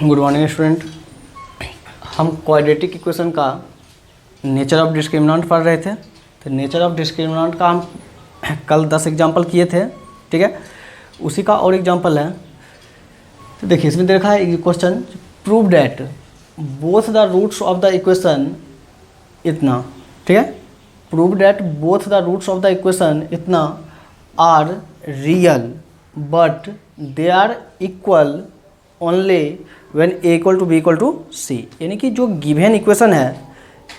Good morning student. हम quadratic equation का nature of discriminant पढ़ रहे थे। तो नेचर ऑफ डिस्क्रिमिनेंट का हम कल 10 एग्जाम्पल किए थे, ठीक है। उसी का और एग्जाम्पल है। तो देखिए इसमें देखा है question, prove that both the roots of the equation इतना, ठीक है। Prove that both the roots of the equation इतना are real but they are equal only when a equal to B equal to c. यानी कि जो given equation है,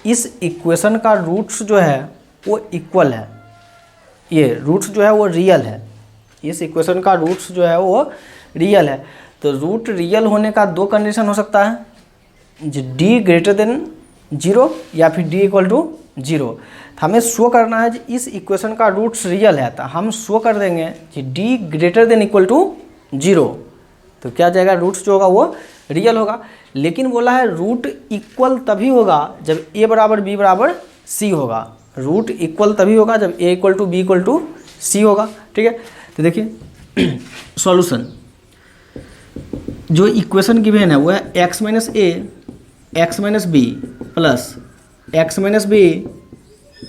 इस equation का रूट्स जो है वो इक्वल है, ये रूट्स जो है वो रियल है, इस इक्वेशन का रूट्स जो है वो रियल है। तो रूट रियल होने का दो कंडीशन हो सकता है, जो डी ग्रेटर देन 0 या फिर डी इक्वल टू 0। हमें शो करना है कि इस इक्वेशन का रूट्स रियल है, तो हम शो कर देंगे कि D greater than equal to 0। तो क्या जाएगा, रूट्स जो होगा वो रियल होगा। लेकिन बोला है रूट इक्वल तभी होगा जब ए बराबर बी बराबर सी होगा। रूट इक्वल तभी होगा जब a equal to B equal to c होगा, ठीक है। तो देखिए सॉल्यूशन, जो इक्वेशन गिवन है वो है X minus A X minus B plus X minus B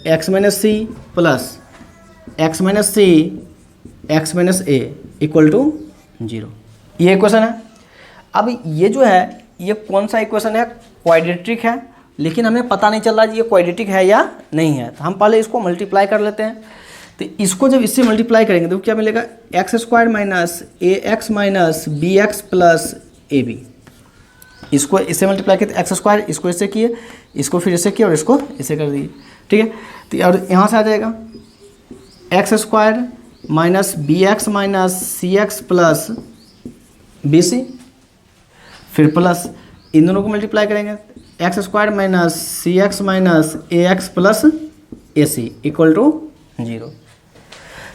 x minus C plus X minus C x minus A equal to 0। ये इक्वेशन है। अब ये जो है ये कौन सा इक्वेशन है, क्वाड्रेटिक है, लेकिन हमें पता नहीं चल रहा है ये क्वाड्रेटिक है या नहीं है। तो हम पहले इसको मल्टीप्लाई कर लेते हैं। तो इसको जब इससे मल्टीप्लाई करेंगे तो क्या मिलेगा, एक्स स्क्वायर माइनस ए X minus B X plus ए बी। इसको इससे मल्टीप्लाई किया तो एक्स स्क्वायर, इसको इससे किए, इसको फिर इससे किया और इसको इससे कर दिए, ठीक है। तो और यहाँ से आ जाएगा x square minus B x minus सी एक्स प्लस बी सी, फिर प्लस इन दोनों को मल्टीप्लाई करेंगे, x square minus C x minus A x plus A C equal to 0।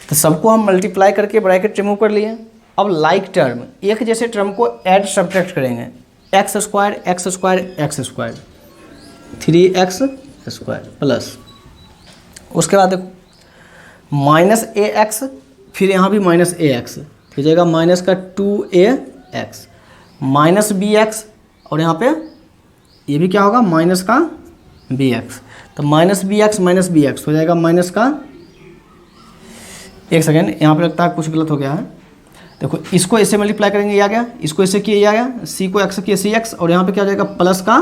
तो सबको हम मल्टीप्लाई करके ब्रैकेट रिमूव कर लिए। अब लाइक टर्म, एक जैसे टर्म को ऐड सब्ट्रैक्ट करेंगे, x square x square x square 3x square plus, उसके बाद देखो माइनस ए एक्स, फिर यहाँ भी माइनस ए एक्स, फिर जाएगा माइनस का 2ax माइनस बी एक्स, और यहाँ पे ये भी क्या होगा माइनस का बी एक्स। तो माइनस बी एक्स हो जाएगा माइनस का, एक सेकेंड यहाँ पे लगता है कुछ गलत हो गया है। देखो इसको इससे मल्टीप्लाई करेंगे ये आ गया, इसको इससे किए ये आ गया, सी को एक्स किए सी एक्स, और यहाँ पे क्या हो जाएगा प्लस का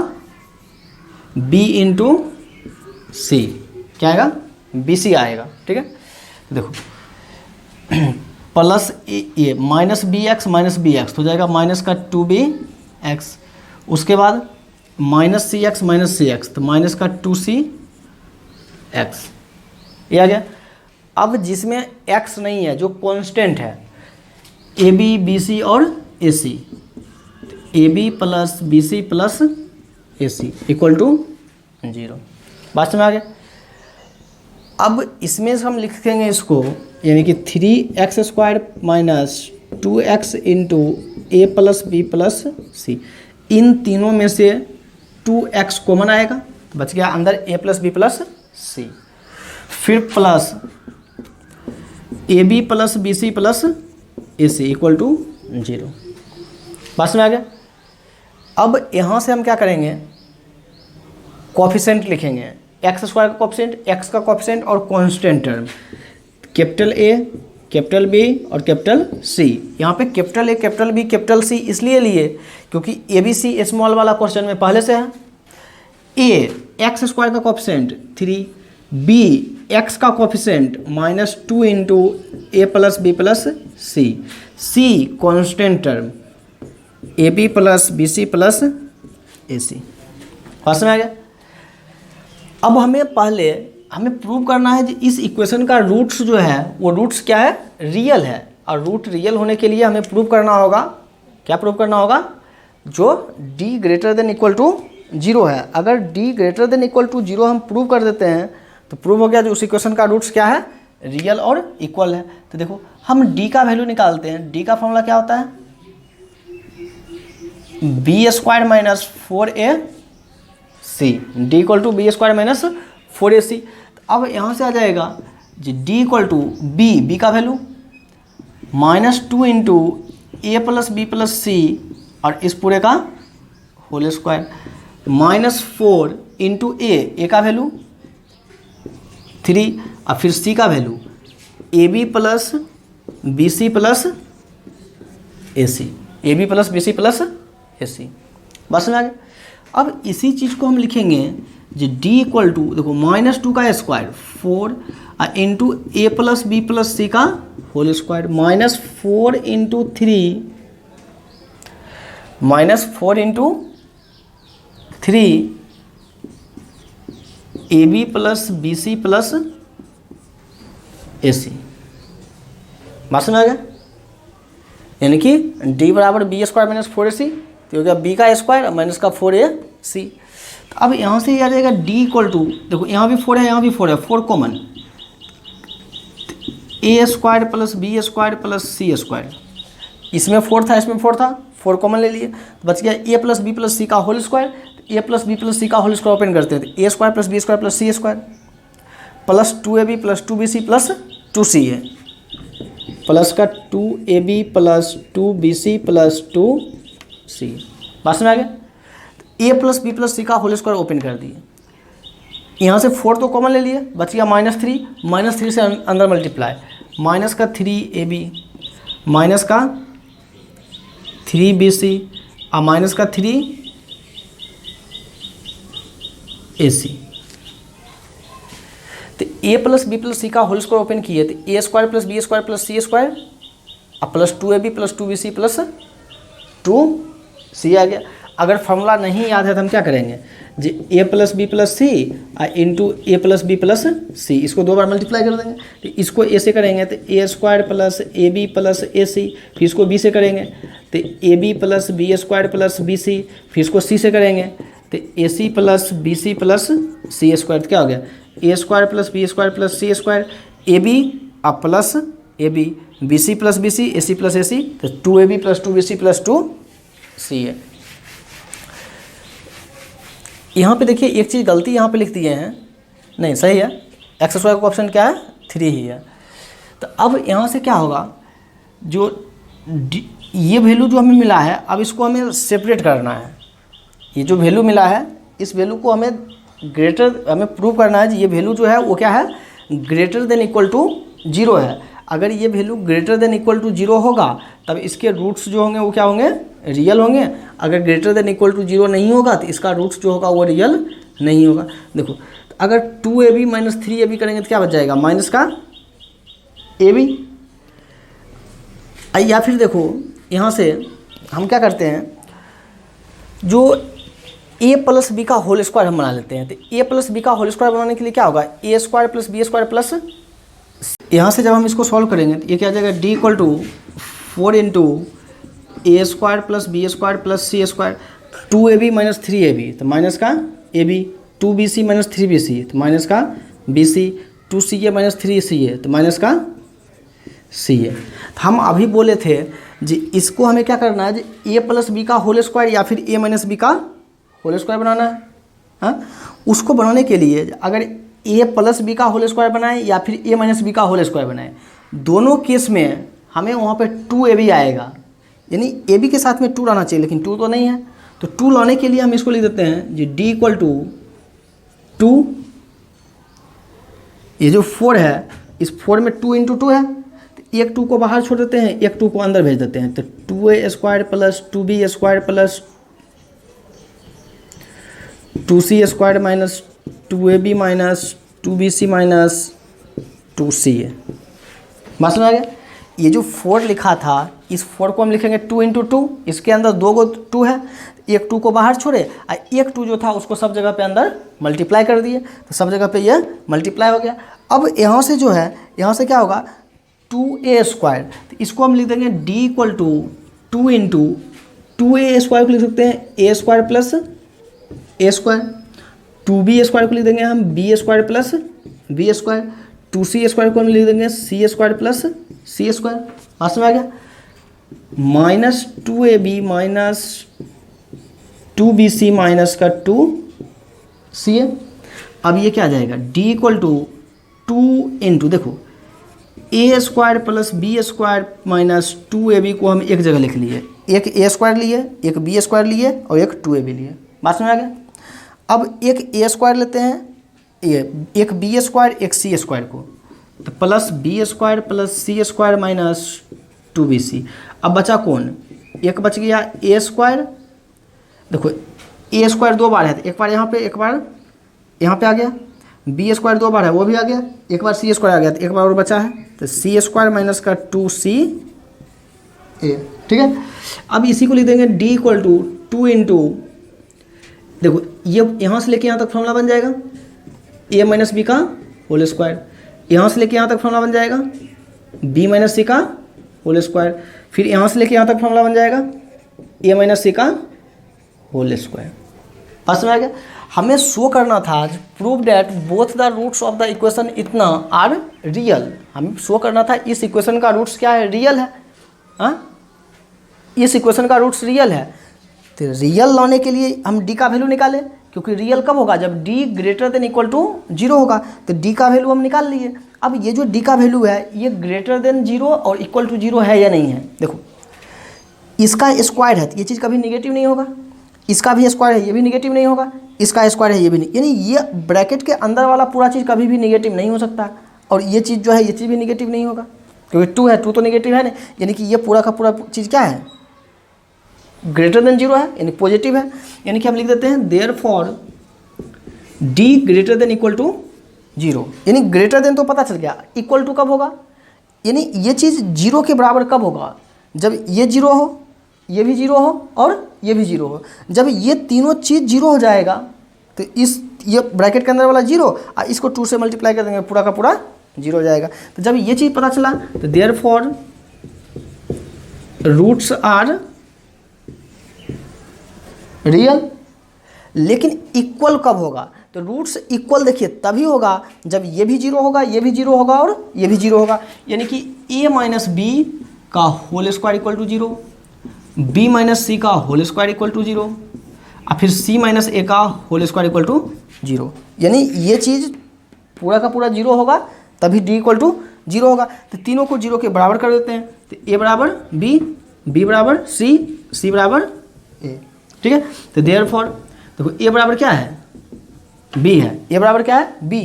बी इंटू सी, क्या आएगा बी सी आएगा, ठीक है। तो देखो प्लस ये माइनस बी एक्स हो जाएगा माइनस का 2bx, उसके बाद माइनस सी एक्स तो माइनस का 2cx, ये आ गया। अब जिसमें x नहीं है, जो कांस्टेंट है, ए बी बी सी और a C, A B plus B C plus A C equal to 0। बात समझ आ गया। अब इसमें से हम लिखेंगे इसको, यानी कि 3x square minus 2x into ए प्लस बी प्लस सी, इन तीनों में से 2x कॉमन आएगा तो बच गया अंदर A plus B plus C, फिर plus A B plus B C plus A C equal to 0। बात में आ गया। अब यहाँ से हम क्या करेंगे, कोफिशिएंट लिखेंगे, एक्स स्क्वायर का कोफिशिएंट, एक्स का कोफिशिएंट और constant term, capital A capital B और कैपिटल सी। यहाँ पे capital A capital B capital C इसलिए लिए क्योंकि ए बी सी स्मॉल वाला क्वेश्चन में पहले से है। ए एक्स स्क्वायर का कोफिशिएंट 3, बी एक्स का coefficient minus 2 into A plus B plus C, C constant term A B plus B C plus ए सी। समझ में आ गया। अब हमें प्रूव करना है कि इस इक्वेशन का रूट्स जो है वो रूट्स क्या है, रियल है। और रूट रियल होने के लिए हमें प्रूव करना होगा, क्या प्रूव करना होगा, जो d greater than equal to 0 है। अगर d greater than equal to 0 हम प्रूव कर देते हैं तो प्रूव हो गया जो उस इक्वेशन का रूट्स क्या है, रियल और इक्वल है। तो देखो हम d का वैल्यू निकालते हैं। d का फॉर्मूला क्या होता है, B square minus 4ac, d equal to B square minus 4ac। अब यहाँ से आ जाएगा जी d इक्वल टू बी का वैल्यू -2 इंटू ए प्लस बी प्लस सी और इस पूरे का whole square minus 4 into A का वैल्यू 3 और फिर सी का value A B plus B C plus A C, A B plus B C plus A C. बस में आ गया। अब इसी चीज़ को हम लिखेंगे जी डी इक्वल टू देखो -2 का स्क्वायर 4 इंटू ए प्लस बी प्लस सी का whole square -4 into 3 -4 into 3 a B plus B C plus A c. बात समझ आ गया। यानी कि डी बराबर बी स्क्वायर माइनस 4ac, तो हो गया बी का स्क्वायर माइनस का 4ac। तो अब यहाँ से आ जाएगा डी इक्वल टू देखो यहाँ भी 4 है यहाँ भी 4 है, 4 common, a square plus B square plus C square. इसमें 4 था इसमें 4 था, 4 कॉमन ले लिए तो बच गया a plus B plus c का whole square. A plus B plus c का होल स्क्वायर ओपन करते हैं तो a square plus B square plus C square plus 2ab plus 2bc plus 2c है, प्लस का 2ab plus 2bc plus 2c। बात में आ गया। A plus B plus c का होल स्क्वायर ओपन कर दिए, यहाँ से 4 तो कॉमन ले लिए बच गया -3 से अंदर मल्टीप्लाई माइनस का 3ab माइनस का 3bc और माइनस का 3ac। तो a plus B plus c का होल स्क्वायर ओपन किए तो a square plus B square plus C square और plus 2ab plus 2bc plus 2c आ गया। अगर फॉर्मूला नहीं याद है तो हम क्या करेंगे जी ए प्लस बी प्लस सी इंटू ए प्लस बी प्लस सी, इसको 2 बार मल्टीप्लाई कर देंगे तो इसको ए से करेंगे तो a square plus A B plus A c, फिर इसको बी से करेंगे तो a B plus B square plus B c, फिर इसको सी से करेंगे तो a c plus B C plus C square. तो क्या हो गया a square plus B square plus C square a b अब plus A b b C plus B C a c plus A c, तो 2ab plus 2bc plus 2c है। यहाँ पे देखिए एक चीज़ गलती यहाँ पे लिख दिए हैं, नहीं सही है, एक्स स्क्वायर का ऑप्शन क्या है 3 ही है। तो अब यहाँ से क्या होगा जो ये वैल्यू जो हमें मिला है अब इसको हमें सेपरेट करना है। ये जो वैल्यू मिला है इस वैल्यू को हमें हमें प्रूव करना है जी ये वैल्यू जो है वो क्या है ग्रेटर देन इक्वल टू 0 है। अगर ये value greater than equal to 0 होगा तब इसके रूट्स जो होंगे वो क्या होंगे रियल होंगे। अगर ग्रेटर देन इक्वल टू 0 नहीं होगा तो इसका रूट्स जो होगा वो रियल नहीं होगा। देखो अगर 2ab माइनस 3ab करेंगे तो क्या बच जाएगा माइनस का ab। या फिर देखो यहाँ से हम क्या करते हैं जो a प्लस बी का होल स्क्वायर हम बना लेते हैं। तो a प्लस बी का होल स्क्वायर बनाने के लिए क्या होगा a square plus B square plus, यहाँ से जब हम इसको सॉल्व करेंगे तो ये क्या आ जाएगा D equal to 4 into A square plus B square plus C square 2ab minus 3ab तो माइनस का ab 2bc माइनस 3bc तो माइनस का bc 2ca माइनस 3ca तो माइनस का ca। तो हम अभी बोले थे जी इसको हमें क्या करना है जी ए प्लस बी का होल स्क्वायर या फिर ए माइनस बी का होल स्क्वायर बनाना है। हाँ उसको बनाने के लिए अगर ए प्लस बी का होल स्क्वायर बनाए या फिर ए माइनस बी का होल स्क्वायर बनाए, दोनों केस में हमें वहाँ पे 2ab आएगा, यानी ए बी के साथ में 2 रहना चाहिए लेकिन 2 तो नहीं है। तो 2 लाने के लिए हम इसको लिख देते हैं जी डी इक्वल टू 2, ये जो 4 है इस 4 में 2 इंटू 2 है तो एक 2 को बाहर छोड़ देते हैं एक 2 को अंदर भेज देते हैं। तो 2a square plus 2b square plus 2c square minus 2ab minus 2bc minus 2c है। बात समझ आ गया। ये जो 4 लिखा था इस 4 को हम लिखेंगे 2 इंटू 2, इसके अंदर 2 गो 2 है, एक 2 को बाहर छोड़े और एक 2 जो था उसको सब जगह पे अंदर मल्टीप्लाई कर दिए तो सब जगह पे ये मल्टीप्लाई हो गया। अब यहाँ से जो है यहाँ से क्या होगा 2a स्क्वायर, तो इसको हम लिख देंगे D equal to 2 into 2a square को लिख सकते हैं A square plus A square, 2b square को लिख देंगे हम B square plus B square, 2c square को हम लिख देंगे सी स्क्वायर प्लस सी स्क्वायर। पास में आ गया minus 2ab minus 2bc minus का 2ca। अब ये क्या आ जाएगा d इक्वल टू 2 इंटू देखो a square plus B square minus 2ab को हम एक जगह लिख लिए, एक ए स्क्वायर लिए, एक बी स्क्वायर लिए और एक 2ab लिए। बात समझ आ गया। अब एक ए स्क्वायर लेते हैं, एक बी स्क्वायर, एक सी स्क्वायर को, तो प्लस बी स्क्वायर प्लस सी स्क्वायर माइनस 2bc। अब बचा कौन, एक बच गया ए स्क्वायर। देखो ए स्क्वायर 2 बार है, तो एक बार यहाँ पे, एक बार यहाँ पे आ गया। बी स्क्वायर 2 बार है, वो भी आ गया। एक बार सी स्क्वायर आ गया, तो एक बार और बचा है, तो सी स्क्वायर माइनस का 2c ए। ठीक है। अब इसी को लिख देंगे डी इक्वल टू 2 इंटू, देखो ये यहाँ से लेके यहाँ तक फॉर्मूला बन जाएगा ए माइनस बी का होल स्क्वायर, यहाँ से लेके यहाँ तक फॉर्मूला बन जाएगा बी माइनस सी का होल स्क्वायर, फिर यहाँ से लेके यहाँ तक फॉर्मूला बन जाएगा ए माइनस सी का होल स्क्वायर। पास में आ गया। हमें शो करना था आज, prove that both the roots of the equation इतना आर रियल। हमें शो करना था इस इक्वेशन का रूट्स क्या है, रियल है। हाँ, इस इक्वेशन का रूट्स रियल है। तो रियल लाने के लिए हम डी का वैल्यू निकालें, क्योंकि रियल कब होगा, जब D greater than equal to 0 होगा। तो डी का वैल्यू हम निकाल लिए। अब ये जो डी का वैल्यू है, ये ग्रेटर देन 0 और इक्वल टू 0 है या नहीं है। देखो इसका स्क्वायर है, तो ये चीज़ कभी निगेटिव नहीं होगा। इसका भी स्क्वायर है, ये भी निगेटिव नहीं होगा। इसका स्क्वायर है, ये भी नहीं, यानी ये ब्रैकेट के अंदर वाला पूरा चीज़ कभी भी निगेटिव नहीं हो सकता। और ये चीज़ जो है, ये चीज़ भी निगेटिव नहीं होगा, क्योंकि 2 है, 2 तो निगेटिव है नहीं। यानी कि ये पूरा का पूरा चीज़ क्या है, ग्रेटर देन 0 है, यानी पॉजिटिव है। यानी कि हम लिख देते हैं therefore D greater than equal to 0। यानी ग्रेटर देन तो पता चल गया, इक्वल टू कब होगा, यानी ये चीज़ 0 के बराबर कब होगा, जब ये 0 हो, ये भी 0 हो और ये भी 0 हो। जब ये तीनों चीज़ 0 हो जाएगा, तो इस ये ब्रैकेट के अंदर वाला 0 और इसको 2 से मल्टीप्लाई कर देंगे, पूरा का पूरा 0 हो जाएगा। तो जब ये चीज़ पता चला, तो देयरफॉर रूट्स आर रियल। लेकिन इक्वल कब होगा, तो रूट्स इक्वल देखिए तभी होगा जब ये भी 0 होगा, ये भी 0 होगा और ये भी 0 होगा। यानी कि a माइनस बी का whole square equal to 0, b minus c का होल स्क्वायर इक्वल टू 0 और फिर c माइनस ए का होल स्क्वायर इक्वल टू 0। यानी ये चीज़ पूरा का पूरा 0 होगा, तभी d इक्वल टू 0 होगा। तो तीनों को 0 के बराबर कर देते हैं, तो a बराबर b, b बराबर c, c बराबर a। ठीक है। तो देयरफॉर देखो a बराबर क्या है, b है, a बराबर क्या है, b,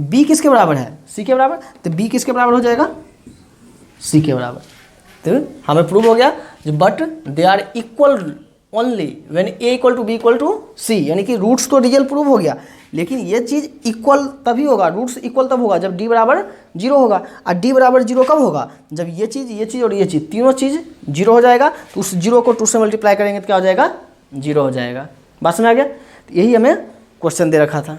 b किसके बराबर है, c के बराबर। तो b किसके बराबर हो जाएगा, c के बराबर। तो हमें प्रूव हो गया, but they are equal only when a equal to b equal to c। यानी कि रूट्स तो रियल प्रूव हो गया, लेकिन ये चीज़ इक्वल तभी होगा, रूट्स इक्वल तब होगा जब d बराबर 0 होगा। और d बराबर 0 कब होगा, जब ये चीज़ और ये चीज़ तीनों चीज़ 0 हो जाएगा। तो उस 0 को 2 से मल्टीप्लाई करेंगे तो क्या हो जाएगा, 0 हो जाएगा। बात समझ आ गया। तो यही हमें क्वेश्चन दे रखा था।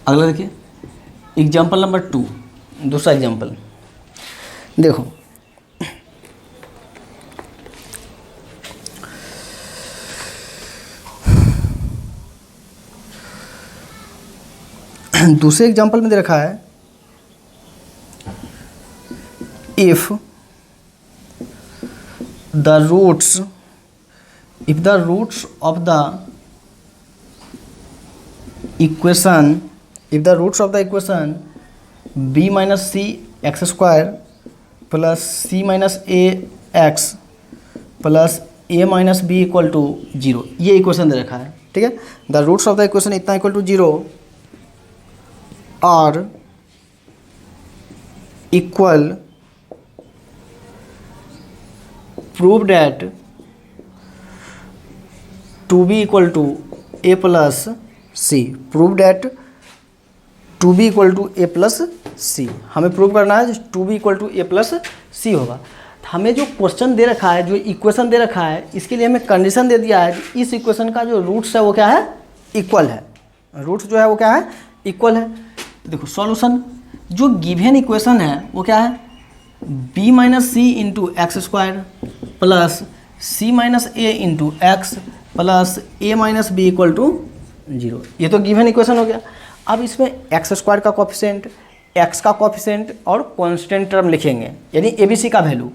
अगला देखिए एग्जाम्पल नंबर 2, दूसरा एग्जाम्पल देखो। दूसरे एग्जाम्पल में दे रखा है if the roots of the equation b minus C X square plus C minus A x plus A minus B equal to 0, ये इक्वेशन दे रखा है। ठीक है। The roots of the equation इतना इक्वल टू 0 और equal, prove that 2b equal to A plus C, prove that 2b equal to A plus C. हमें prove करना है 2b equal to A plus सी होगा। हमें जो क्वेश्चन दे रखा है, जो इक्वेशन दे रखा है, इसके लिए हमें कंडीशन दे दिया है इस इक्वेशन का जो रूट्स है वो क्या है, इक्वल है। रूट्स जो है वो क्या है, इक्वल है। देखो सॉल्यूशन, जो गिवन इक्वेशन है वो क्या है, b minus C into X square plus C minus A into X plus A minus B equal to 0। ये तो गिवन इक्वेशन हो गया। अब इसमें एक्स स्क्वायर का कोफिशिएंट, एक्स का कोफिशिएंट और कांस्टेंट टर्म लिखेंगे, यानी ए बी सी का वैल्यू।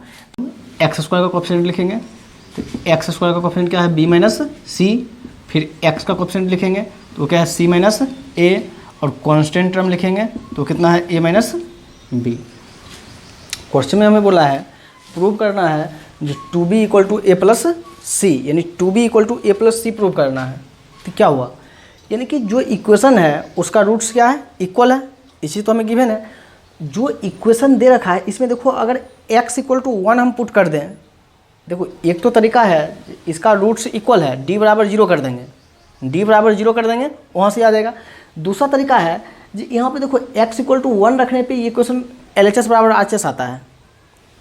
एक्स स्क्वायर का कोफिशिएंट लिखेंगे, तो एक्स स्क्वायर का कोफिशिएंट क्या है, बी माइनस सी। फिर एक्स का कोफिशिएंट लिखेंगे तो क्या है, सी माइनस ए, और कांस्टेंट टर्म लिखेंगे तो कितना है, ए माइनस बी। क्वेश्चन में हमें बोला है प्रूव करना है जो two B equal to A plus C, यानी two B equal to A plus C prove करना है। तो क्या हुआ, यानी कि जो इक्वेशन है उसका रूट्स क्या है, इक्वल है, इसी तो हमें गिवन है। जो इक्वेशन दे रखा है इसमें देखो, अगर x इक्वल टू 1 हम पुट कर दें, देखो एक तो तरीका है, इसका रूट्स इक्वल है, d बराबर 0 कर देंगे, d बराबर 0 कर देंगे, वहाँ से आ जाएगा। दूसरा तरीका है जी, यहाँ पे देखो x इक्वल टू 1 रखने पे ये इक्वेशन LHS बराबर RHS आता है।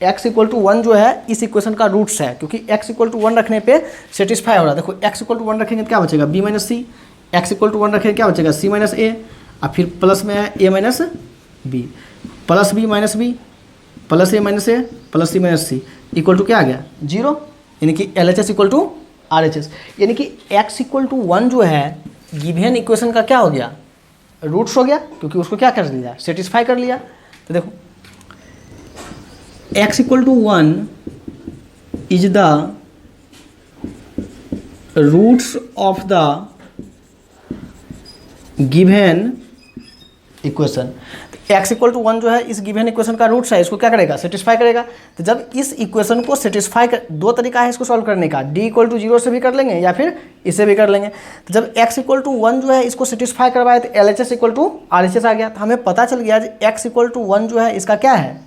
x इक्वल टू 1 जो है इस इक्वेशन का रूट्स है, क्योंकि x इक्वल टू 1 रखने पे सेटिस्फाई हो रहा है। देखो x इक्वल टू 1 रखेंगे तो क्या बचेगा, b minus C, x equal to 1 रखेंगे क्या बचेगा, c माइनस ए, और फिर प्लस में है a minus B, plus B minus B, plus A minus A, plus C minus C equal to क्या आ गया, 0, यानी कि LHS इक्वल टू RHS। यानी कि x इक्वल टू 1 जो है गिवन इक्वेशन का क्या हो गया, रूट्स हो गया, क्योंकि उसको क्या कर लिया, सेटिस्फाई कर लिया। तो देखो x equal to 1 is the roots of the given equation. x equal to 1 जो है इस गिवन इक्वेशन का रूट्स है, इसको क्या करेगा, सेटिस्फाई करेगा। तो जब इस इक्वेशन को सेटिस्फाई कर, दो तरीका है इसको सॉल्व करने का, d इक्वल टू 0 से भी कर लेंगे या फिर इसे भी कर लेंगे। तो जब x इक्वल टू 1 जो है इसको सेटिस्फाई करवाए तो LHS इक्वल टू RHS आ गया। तो हमें पता चल गया x इक्वल टू 1 जो है इसका क्या है,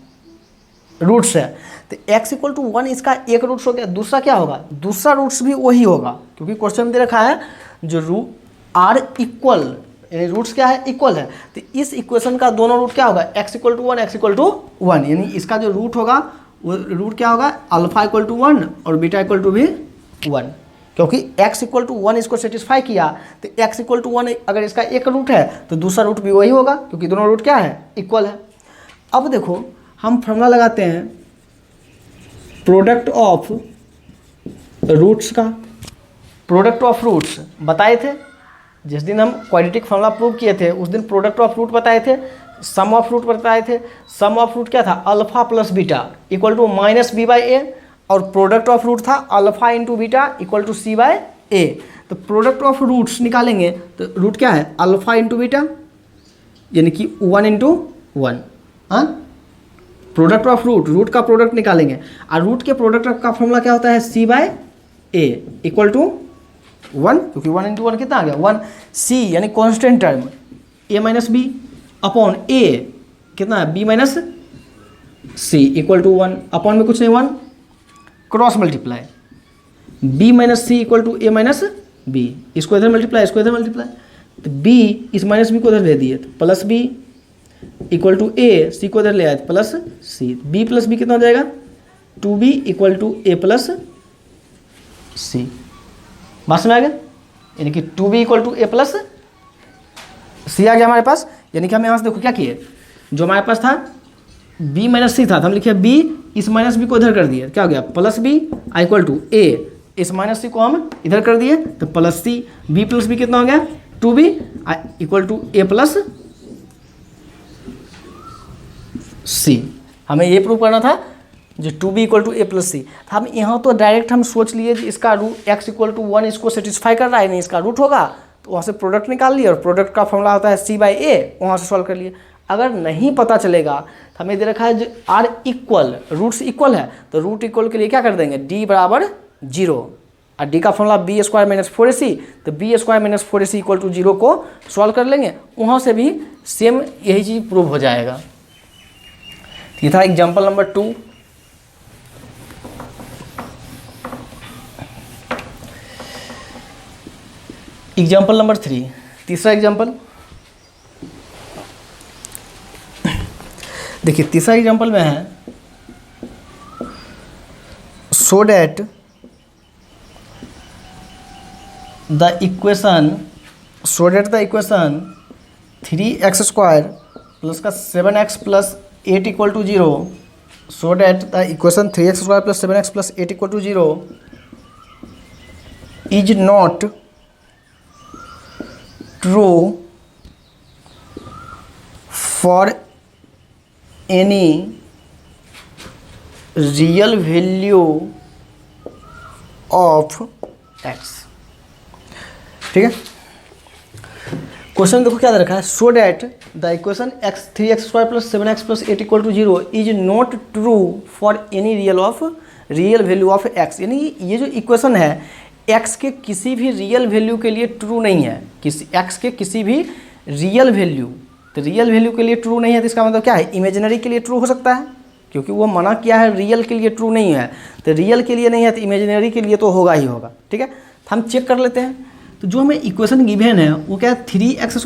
रूट्स है। तो x इक्वल टू 1 इसका एक रूट्स हो गया। दूसरा क्या होगा, दूसरा रूट्स भी वही होगा, क्योंकि क्वेश्चन में दे रखा है जो r इक्वल, यानी रूट्स क्या है, इक्वल है। तो इस इक्वेशन का दोनों रूट क्या होगा, x equal to 1, x equal to 1, यानी इसका जो रूट होगा वो रूट क्या होगा, अल्फा इक्वल टू 1 और बीटा इक्वल टू भी 1। क्योंकि x इक्वल टू 1 इसको सेटिस्फाई किया, तो x इक्वल टू 1 अगर इसका एक रूट है तो दूसरा रूट भी वही होगा, क्योंकि दोनों रूट क्या है, इक्वल है। अब देखो हम फॉर्मूला लगाते हैं प्रोडक्ट ऑफ रूट्स का। प्रोडक्ट ऑफ रूट्स बताए थे जिस दिन हम क्वाड्रेटिक फॉर्मूला प्रूव किए थे, उस दिन प्रोडक्ट ऑफ रूट बताए थे, सम ऑफ रूट बताए थे। सम ऑफ रूट क्या था, alpha plus beta equal to minus B by A, और प्रोडक्ट ऑफ रूट था alpha into beta equal to C by A. तो प्रोडक्ट ऑफ रूट्स निकालेंगे तो रूट क्या है, अल्फा इंटू बीटा, यानी कि 1 इंटू 1। हाँ, प्रोडक्ट ऑफ रूट, रूट का प्रोडक्ट निकालेंगे, और रूट के प्रोडक्ट का फॉर्मूला क्या होता है, सी बाय ए इक्वल टू 1, क्योंकि 1 इंटू 1 कितना आ गया, 1। सी यानी constant term, A minus B upon A कितना है, B minus C equal to 1, upon में कुछ नहीं, 1 cross multiply, B minus C equal to A minus B, इसको इधर मल्टीप्लाई, इसको इधर मल्टीप्लाई, तो बी इस माइनस बी को इधर ले दिए तो plus B equal to A, C को इधर ले आए plus C, B plus B कितना हो जाएगा, 2b equal to A plus C. बात समझ आ गया, यानी कि 2b equal to A plus C आ गया हमारे पास। यानी कि हम यहाँ से देखो क्या किए, जो हमारे पास था b माइनस सी था तो हम लिखे b, इस माइनस बी को इधर कर दिए, क्या हो गया, plus B equal to A, इस माइनस सी को हम इधर कर दिए तो plus C, b plus B कितना हो गया, 2b equal to A plus C. हमें ये प्रूव करना था जो 2b equal to A plus C. हम यहाँ तो डायरेक्ट हम सोच लिए कि इसका रूट x इक्वल टू 1 इसको सेटिस्फाई कर रहा है, नहीं इसका रूट होगा, तो वहाँ से प्रोडक्ट निकाल लिए, और प्रोडक्ट का फॉर्मूला होता है c बाई ए, वहाँ से सॉल्व कर लिए। अगर नहीं पता चलेगा तो हमें दे रखा है जो r इक्वल, रूट्स इक्वल है, तो रूट इक्वल के लिए क्या कर देंगे, d बराबर 0, और d का formula B square minus 4ac, तो B square minus 4ac equal to 0 को सॉल्व कर लेंगे, वहाँ से भी सेम यही चीज़ प्रूव हो जाएगा। ये था एग्जाम्पल नंबर 2। एग्जाम्पल नंबर 3, तीसरा एग्जाम्पल। देखिए तीसरा एग्जाम्पल में है, so that the equation 3x square plus का 7x plus 8 equal to 0, so that the equation 3x square plus 7x plus 8 equal to 0 is not true for any real value of X. ठीक है, question देखो क्या दे रखा है, so that the equation X 3x² + 7x + 8 = 0 is not true for any real value of X. यानी ये जो इक्वेशन है एक्स के किसी भी रियल वैल्यू के लिए ट्रू नहीं है, एक्स के किसी भी रियल वैल्यू, तो रियल वैल्यू के लिए ट्रू नहीं है, तो इसका मतलब क्या है, इमेजिनरी के लिए ट्रू हो सकता है, क्योंकि वो मना किया है रियल के लिए ट्रू नहीं है, तो रियल के लिए नहीं है तो इमेजिनरी के लिए तो होगा ही होगा। ठीक है, तो हम चेक कर लेते हैं। तो जो हमें इक्वेशन गिवन है वो क्या है, 3x² +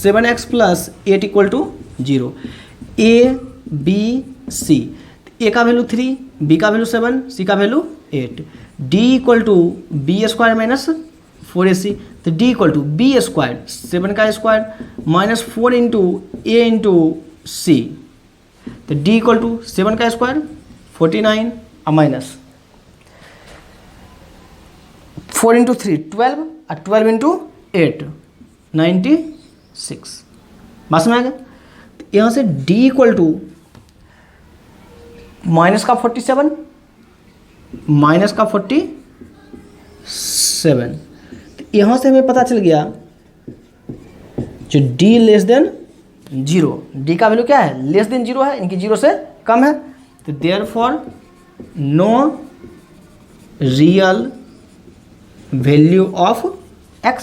7x + 8 = 0, A B C. A का वैल्यू 3, बी का वैल्यू 7, सी का वैल्यू 8। डी = b² - 4ac, तो डी = b² 7 का स्क्वायर -4 × a × c, तो डी = 7 का स्क्वायर 49 माइनस 4 × 3 12 और 12 × 8 96। बस में आ गया। तो यहाँ से d = माइनस का 47 माइनस का 47, तो यहाँ से हमें पता चल गया जो d <0, d का वैल्यू क्या है, <0 है, इनकी 0 से कम है, तो therefore no real value of x,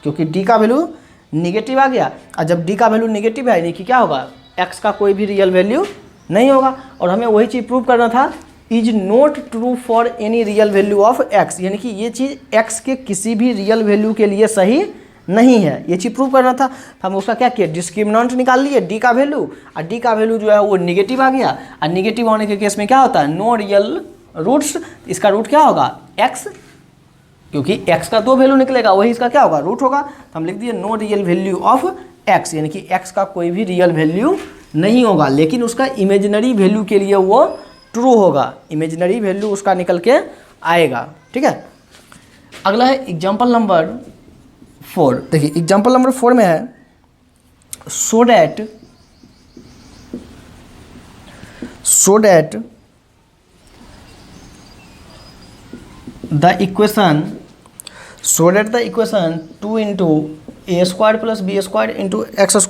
क्योंकि d का वैल्यू निगेटिव आ गया, और जब d का वैल्यू निगेटिव है यानी कि क्या होगा, x का कोई भी रियल वैल्यू नहीं होगा। और हमें वही चीज़ प्रूव करना था, is not true for any real value of x, यानी कि ये चीज़ x के किसी भी रियल वैल्यू के लिए सही नहीं है, ये चीज़ प्रूव करना था। हम उसका क्या किया, डिस्क्रिमिनेंट निकाल लिए d का वैल्यू, और d का वैल्यू जो है वो निगेटिव आ गया, और निगेटिव होने के केस में क्या होता है, नो रियल रूट्स, इसका रूट क्या होगा x, क्योंकि x का 2 वैल्यू निकलेगा, वही इसका क्या होगा, रूट होगा। तो हम लिख दिए no real value of x, यानी कि x का कोई भी रियल वैल्यू नहीं होगा, लेकिन उसका इमेजिनरी वैल्यू के लिए वो ट्रू होगा, इमेजिनरी वैल्यू उसका निकल के आएगा। ठीक है, अगला है एग्जाम्पल नंबर 4। देखिए एग्जाम्पल नंबर 4 में है, so that the equation 2 × a² + b² × x²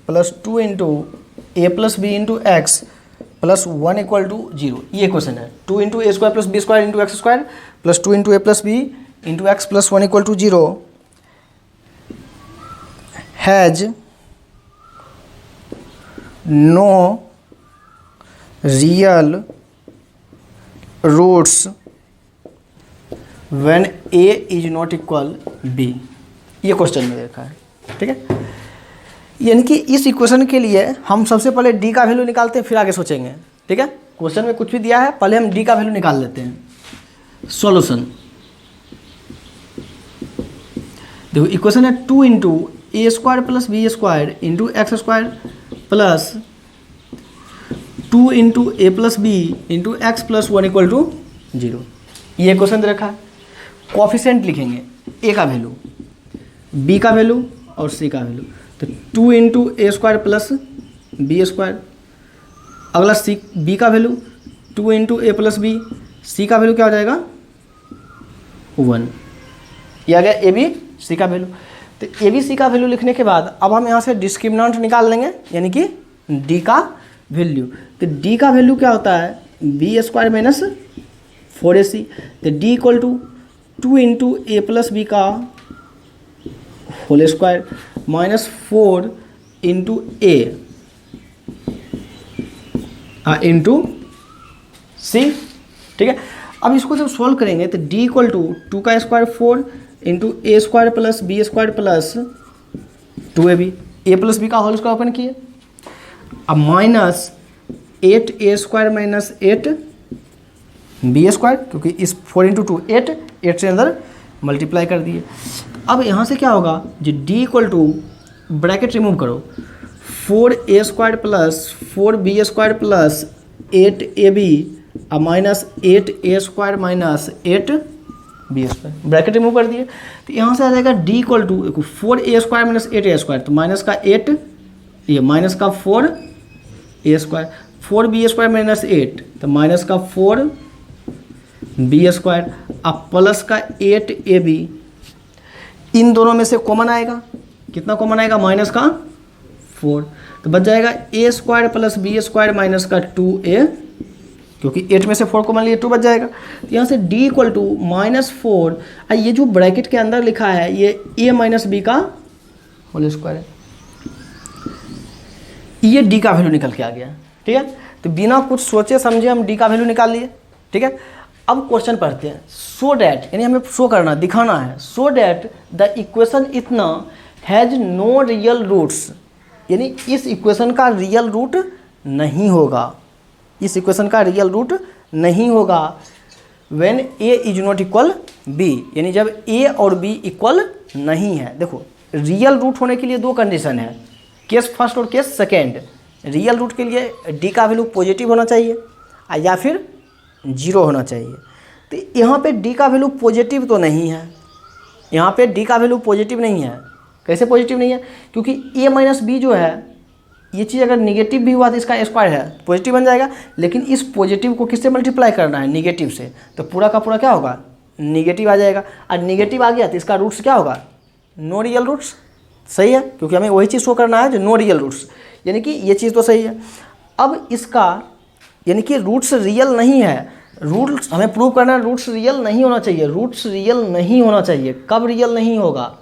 + 2 × a + b × x + 1 = 0, ये क्वेश्चन है। 2 × a² + b² × x² + 2 × a + b × x + 1 = 0 has no real roots when a is not equal b, ये question में देखा है। ठीक है, यानी कि इस इक्वेशन के लिए हम सबसे पहले d का वैल्यू निकालते हैं, फिर आगे सोचेंगे। ठीक है, क्वेश्चन में कुछ भी दिया है, पहले हम d का वैल्यू निकाल लेते हैं। सॉल्यूशन देखो, इक्वेशन है 2 × a² + b² × x² + 2 × a + b × x + 1 = 0, ये क्वेश्चन दे रखा है। कोएफिशिएंट लिखेंगे, a का वैल्यू, b का वैल्यू और c का वैल्यू, तो 2 × a² + b², अगला b का वैल्यू 2 × a + b, c का वैल्यू क्या हो जाएगा 1, ये आ गया a b c का वैल्यू। तो a b c का वैल्यू लिखने के बाद अब हम यहाँ से डिस्क्रिमिनेंट निकाल लेंगे, यानी कि d का वैल्यू। तो d का वैल्यू क्या होता है, b² - 4ac, तो d = 2 × a + b का whole square -4 × a into c। ठीक है, अब इसको जब सॉल्व करेंगे तो d = 2 का square 4 × a² + b² + 2ab, a + b का होल स्क्वायर ओपन किए, अब -8a² - 8b², क्योंकि इस 4 × 2 8 से अंदर मल्टीप्लाई कर दिए। अब यहाँ से क्या होगा, जो d = ब्रैकेट रिमूव करो, 4a² + 4b² + 8ab -8a² - B square, bracket remove कर दिए तो यहाँ से आ जाएगा D equal to 4a² minus 8a², तो माइनस का 8, ये माइनस का 4a², 4b² माइनस 8, तो माइनस का 4b², अब प्लस का 8ab, इन दोनों में से कॉमन आएगा, कितना कॉमन आएगा, माइनस का 4, तो बच जाएगा a² प्लस b² माइनस का 2a, क्योंकि 8 में से 4 कॉमन लिए 2 बच जाएगा। तो यहाँ से d इक्वल टू -4, ये जो ब्रैकेट के अंदर लिखा है ये a माइनस बी का होल स्क्वायर है, ये d का वैल्यू निकल के आ गया। ठीक है, तो बिना कुछ सोचे समझे हम d का वैल्यू निकाल लिए। ठीक है, अब क्वेश्चन पढ़ते हैं। सो डैट, यानी हमें शो करना, दिखाना है, सो डैट द इक्वेशन इतना हैज़ नो रियल रूट्स, यानी इस इक्वेशन का रियल रूट नहीं होगा, इस इक्वेशन का रियल रूट नहीं होगा when a is not equal b, यानी जब a और b इक्वल नहीं है। देखो रियल रूट होने के लिए दो कंडीशन है, केस फर्स्ट और केस सेकेंड। रियल रूट के लिए d का वैल्यू पॉजिटिव होना चाहिए या फिर 0 होना चाहिए। तो यहाँ पे d का वैल्यू पॉजिटिव तो नहीं है, यहाँ पे d का वैल्यू पॉजिटिव नहीं है। कैसे पॉजिटिव नहीं है, क्योंकि a माइनस बी जो है ये चीज़ अगर निगेटिव भी हुआ तो इसका स्क्वायर है, पॉजिटिव बन जाएगा, लेकिन इस पॉजिटिव को किससे मल्टीप्लाई करना है, निगेटिव से, तो पूरा का पूरा क्या होगा, निगेटिव आ जाएगा। और निगेटिव आ गया तो इसका रूट्स क्या होगा, नो रियल रूट्स। सही है, क्योंकि हमें वही चीज़ शो करना है जो नो रियल रूट्स, यानी कि ये चीज़ तो सही है। अब इसका यानी कि रूट्स रियल नहीं है, रूट्स हमें प्रूव करना है, रूट्स रियल नहीं होना चाहिए, रूट्स रियल नहीं होना चाहिए। कब रियल नहीं होगा,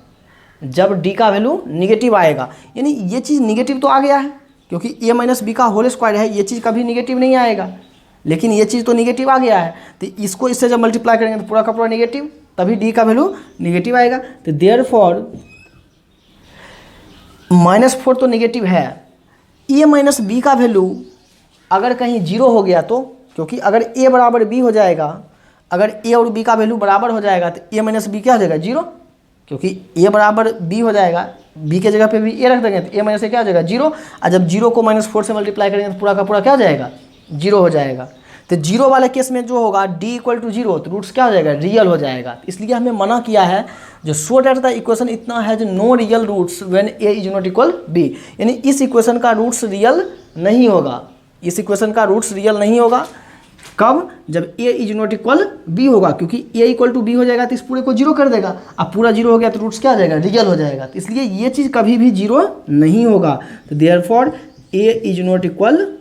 जब d का वैल्यू निगेटिव आएगा, यानी ये चीज़ निगेटिव तो आ गया है क्योंकि a माइनस बी का होल स्क्वायर है, ये चीज़ कभी निगेटिव नहीं आएगा, लेकिन ये चीज़ तो निगेटिव आ गया है, तो इसको इससे जब मल्टीप्लाई करेंगे तो पूरा का पूरा निगेटिव, तभी d का वैल्यू निगेटिव आएगा। तो देयरफॉर -4 तो निगेटिव है, a माइनस बी का वैल्यू अगर कहीं 0 हो गया तो, क्योंकि अगर a बराबर b हो जाएगा, अगर a और b का वैल्यू बराबर हो जाएगा तो a माइनस बी क्या हो जाएगा, 0, क्योंकि a बराबर b हो जाएगा, b के जगह पे भी a रख देंगे तो a माइनस से क्या हो जाएगा, 0, और जब 0 को -4 से मल्टीप्लाई करेंगे तो पूरा का पूरा क्या हो जाएगा, 0 हो जाएगा। तो 0 वाले केस में जो होगा d इक्वल टू 0, तो रूट्स क्या हो जाएगा, रियल हो जाएगा। इसलिए हमें मना किया है जो सो डैट द इक्वेशन इतना has no real roots when a is not equal b, यानी इस इक्वेशन का रूट्स रियल नहीं होगा, इस इक्वेशन का रूट्स रियल नहीं होगा। कब, जब a is not equal b होगा, क्योंकि a इक्वल टू b हो जाएगा तो इस पूरे को 0 कर देगा, अब पूरा 0 हो गया तो रूट्स क्या आ जाएगा, रियल हो जाएगा। तो इसलिए ये चीज़ कभी भी 0 नहीं होगा। तो therefore a is not equal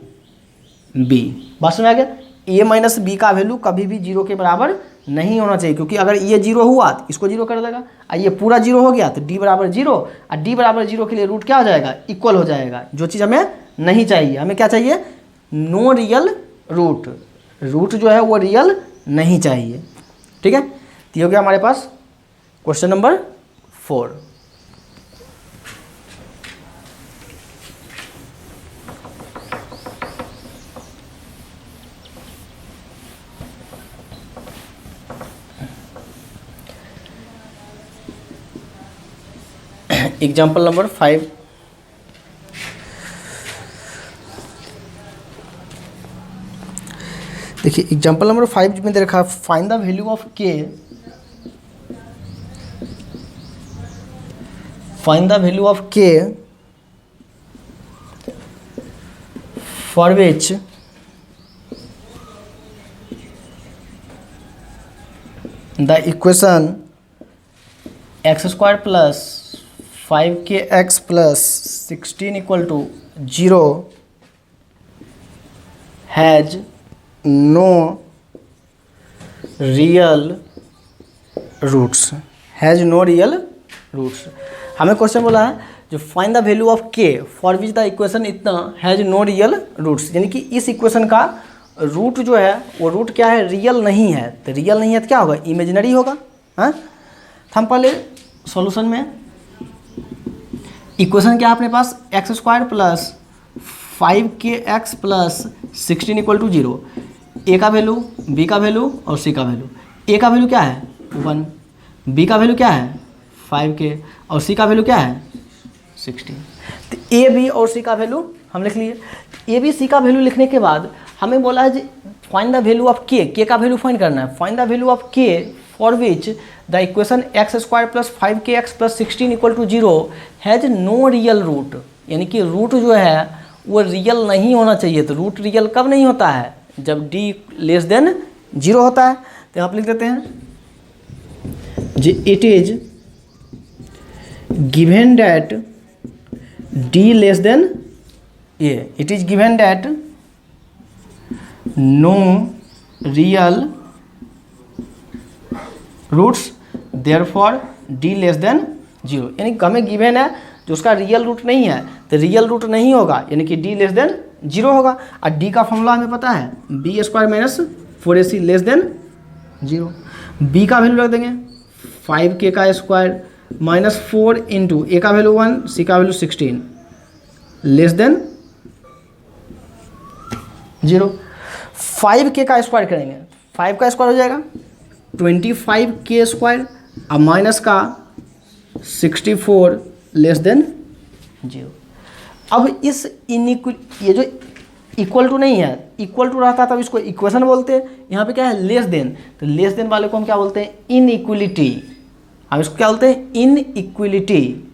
b। बात समझ आ गया, a माइनस बी का वैल्यू कभी भी 0 के बराबर नहीं होना चाहिए, क्योंकि अगर ये 0 हुआ तो इसको 0 कर देगा, और ये पूरा 0 हो गया तो d बराबर 0, और d बराबर 0 के लिए रूट क्या हो जाएगा, इक्वल हो जाएगा, जो चीज़ हमें नहीं चाहिए। हमें क्या चाहिए, नो रियल रूट, रूट जो है वो रियल नहीं चाहिए। ठीक है, तो ये हो गया हमारे पास क्वेश्चन नंबर 4। एग्जाम्पल नंबर 5, देखिए एग्जाम्पल नंबर 5 में दे रखा है find the value of k, find the value of k for which the equation x² plus 5kx plus 16 equal to 0 has no real roots, has no real roots. हमें question बोला है जो find the value of k for which the equation इतना has no real roots, यानी कि इस equation का root जो है वो रूट क्या है, रियल नहीं है। तो रियल नहीं है तो क्या होगा, इमेजिनरी होगा। हाँ, हम पहले सॉल्यूशन में इक्वेशन क्या है अपने पास, x² plus 5kx plus 16 equal to 0, a का वैल्यू, b का वैल्यू और c का वैल्यू। a का वैल्यू क्या है 1, b का वैल्यू क्या है 5k और c का वैल्यू क्या है 16। तो a b और c का वैल्यू हम लिख लिए। a b c का वैल्यू लिखने के बाद हमें बोला है find the value of k, k का वैल्यू फाइंड करना है। Find the value of k for which the equation X square plus 5kx plus 16 equal to 0 has no real root, यानी कि रूट जो है वो रियल नहीं होना चाहिए। तो रूट रियल कब नहीं होता है? जब d लेस देन 0 होता है। तो यहाँ पर लिख देते हैं जी it is given that d less than a, it is given that no real roots therefore d less than 0, यानी कि हमें गिवन है जो उसका रियल रूट नहीं है, तो रियल रूट नहीं होगा, यानी कि d लेस देन 0 होगा। और d का फॉर्मूला हमें पता है b square minus 4ac less than 0। b का वैल्यू रख देंगे 5k का स्क्वायर माइनस 4 इंटू a का वैल्यू 1, c का वैल्यू 16 लेस देन 0। 5k का स्क्वायर करेंगे, 5 का स्क्वायर हो जाएगा 25k स्क्वायर और माइनस का 64 लेस देन 0। अब इस ये जो इक्वल टू नहीं है, इक्वल टू रहता तब इसको इक्वेशन बोलते हैं, यहाँ पे क्या है लेस देन, तो लेस देन वाले को हम क्या बोलते हैं? इनइक्वलिटी। हम इसको क्या बोलते हैं? इनइक्वलिटी,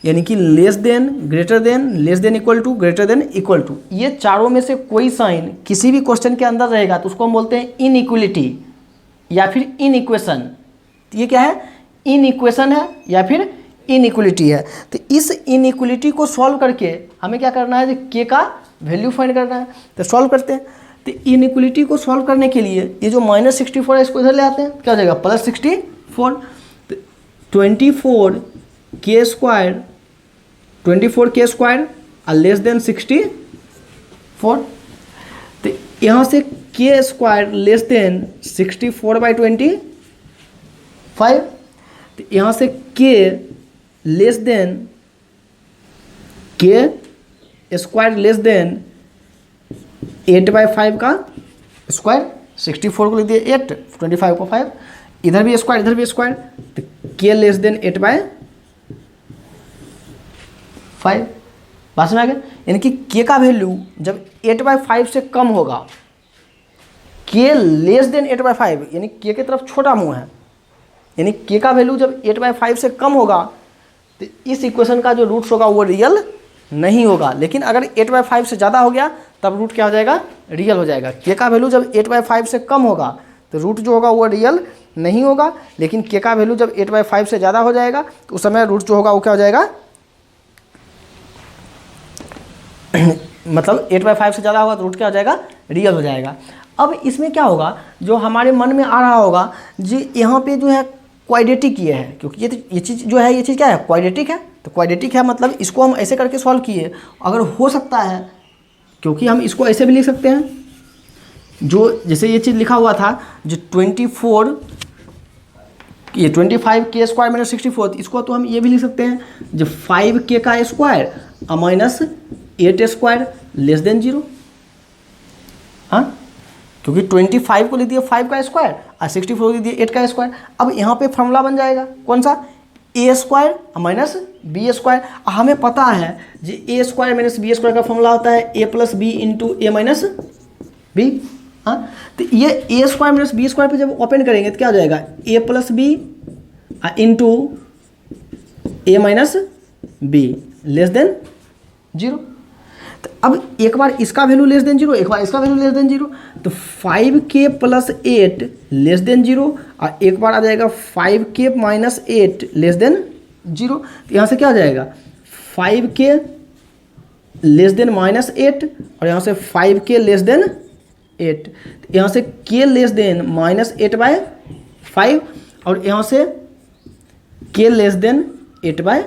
यानी कि less than, greater than, less than equal to, greater than equal to, ये चारों में से कोई साइन किसी भी क्वेश्चन के अंदर रहेगा तो उसको हम बोलते हैं इनइक्वलिटी या फिर इनइक्वेशन। ये क्या है? इनइक्वेशन है या फिर इनइक्वलिटी है। तो इस इनइक्वलिटी को सॉल्व करके हमें क्या करना है? के का वैल्यू फाइंड करना है। तो सॉल्व करते हैं। तो इनइक्वलिटी को सॉल्व करने के लिए ये जो माइनस 64 है इसको इधर ले आते हैं, क्या हो जाएगा? प्लस 64। तो 24k स्क्वायर, 24k स्क्वायर और लेस देन 64। तो यहाँ से k स्क्वायर लेस देन 64/25। तो यहाँ से k less than k square less than 8/5 का स्क्वायर, 64 को लिख दिए 8, 25 को 5, इधर भी स्क्वायर इधर भी स्क्वायर, तो k लेस देन 8/5। बात समझ आ गया? यानी कि k का वैल्यू जब 8/5 से कम होगा, k लेस देन 8/5 यानी k की तरफ छोटा मुंह है, यानी k का वैल्यू जब 8/5 से कम होगा तो इस इक्वेशन का जो रूट्स होगा वो रियल नहीं होगा। लेकिन अगर 8/5 से ज़्यादा हो गया तब रूट क्या हो जाएगा? रियल हो जाएगा। k का वैल्यू जब 8/5 से कम होगा तो रूट जो होगा वो रियल नहीं होगा, लेकिन k का वैल्यू जब 8/5 से ज़्यादा हो जाएगा तो उस समय रूट जो होगा वो क्या हो जाएगा? मतलब 8/5 से ज़्यादा होगा तो रूट क्या हो जाएगा? रियल हो जाएगा। अब इसमें क्या होगा, जो हमारे मन में आ रहा होगा जी यहाँ पे जो है क्वाड्रेटिक ये है, क्योंकि ये चीज़ जो है ये चीज़ क्या है? क्वाड्रेटिक है। तो क्वाड्रेटिक है मतलब इसको हम ऐसे करके सॉल्व किए, अगर हो सकता है, क्योंकि हम इसको ऐसे भी लिख सकते हैं, जो जैसे ये चीज़ लिखा हुआ था जो 25k स्क्वायर माइनस 64, इसको तो हम ये भी लिख सकते हैं जो 5k का square minus 8 square less than 0। हाँ, क्योंकि 25 को लिख दिया 5 का स्क्वायर और 64 को लिख दिया 8 का स्क्वायर। अब यहाँ पे फॉर्मूला बन जाएगा कौन सा? A square minus B square. हमें पता है जी A square minus B square का फॉर्मूला होता है A plus B into A minus B. हाँ, तो ये A square minus B square पे जब ओपन करेंगे तो क्या हो जाएगा? A plus B into A minus B less than 0। तो अब एक बार इसका वैल्यू लेस देन 0, एक बार इसका वैल्यू लेस देन 0, तो 5k प्लस 8 लेस देन 0 और एक बार आ जाएगा 5k माइनस 8 लेस देन 0। तो यहाँ से क्या आ जाएगा? 5k लेस देन माइनस 8 और यहाँ से 5k लेस देन 8। तो यहाँ से k लेस देन माइनस 8/5 और यहाँ से k लेस देन 8/5।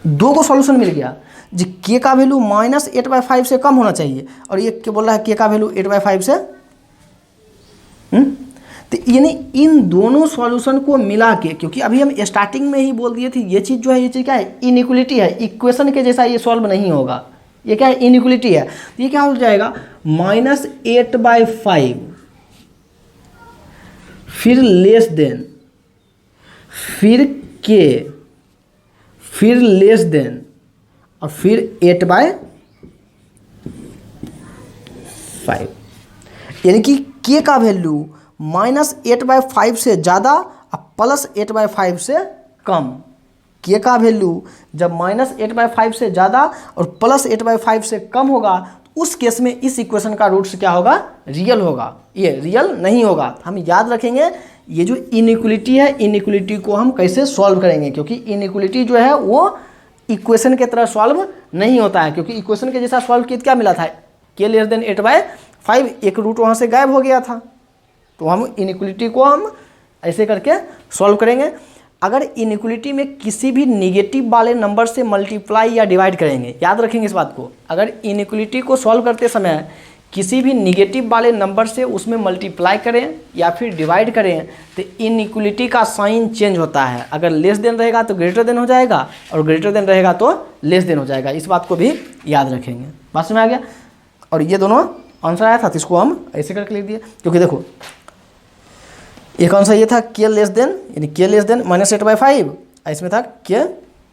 दो को सॉल्यूशन मिल गया जी। k का वैल्यू माइनस 8/5 से कम होना चाहिए और ये क्या बोल रहा है? k का वैल्यू 8/5 से। तो यानी इन दोनों सॉल्यूशन को मिला के, क्योंकि अभी हम स्टार्टिंग में ही बोल दिए थे ये चीज़ जो है ये चीज़ क्या है? इनइक्वलिटी है। इक्वेशन के जैसा ये सॉल्व नहीं होगा, ये क्या है? इनइक्वलिटी है। तो ये क्या हो जाएगा? माइनस 8/5 फिर लेस देन, फिर k, फिर लेस देन और फिर 8/5, यानी कि k का वैल्यू -8/5 से ज़्यादा और +8/5 से कम। के का वैल्यू जब -8/5 से ज़्यादा और +8/5 से कम होगा तो उस केस में इस इक्वेशन का रूट्स क्या होगा, रियल होगा, ये रियल नहीं होगा। हम याद रखेंगे ये जो इनइक्वलिटी है, इनइक्वलिटी को हम कैसे सॉल्व करेंगे, क्योंकि इनइक्वलिटी जो है वो इक्वेशन के तरह सॉल्व नहीं होता है, क्योंकि इक्वेशन के जैसा सॉल्व किया क्या मिला था, के लेस देन 8/5, एक रूट वहाँ से गायब हो गया था। तो हम इनइक्वलिटी को हम ऐसे करके सॉल्व करेंगे। अगर इनइक्वलिटी में किसी भी निगेटिव वाले नंबर से मल्टीप्लाई या डिवाइड करेंगे, याद रखेंगे इस बात को, अगर इनइक्वलिटी को सॉल्व करते समय किसी भी निगेटिव वाले नंबर से उसमें मल्टीप्लाई करें या फिर डिवाइड करें तो इनइक्वलिटी का साइन चेंज होता है। अगर लेस देन रहेगा तो ग्रेटर देन हो जाएगा और ग्रेटर देन रहेगा तो लेस देन हो जाएगा। इस बात को भी याद रखेंगे। बात समझ में आ गया। और ये दोनों आंसर आया था तो इसको हम ऐसे करके लिख दिए, क्योंकि देखो एक आंसर ये था के लेस देन, यानी के लेस देन -8/5, इसमें था के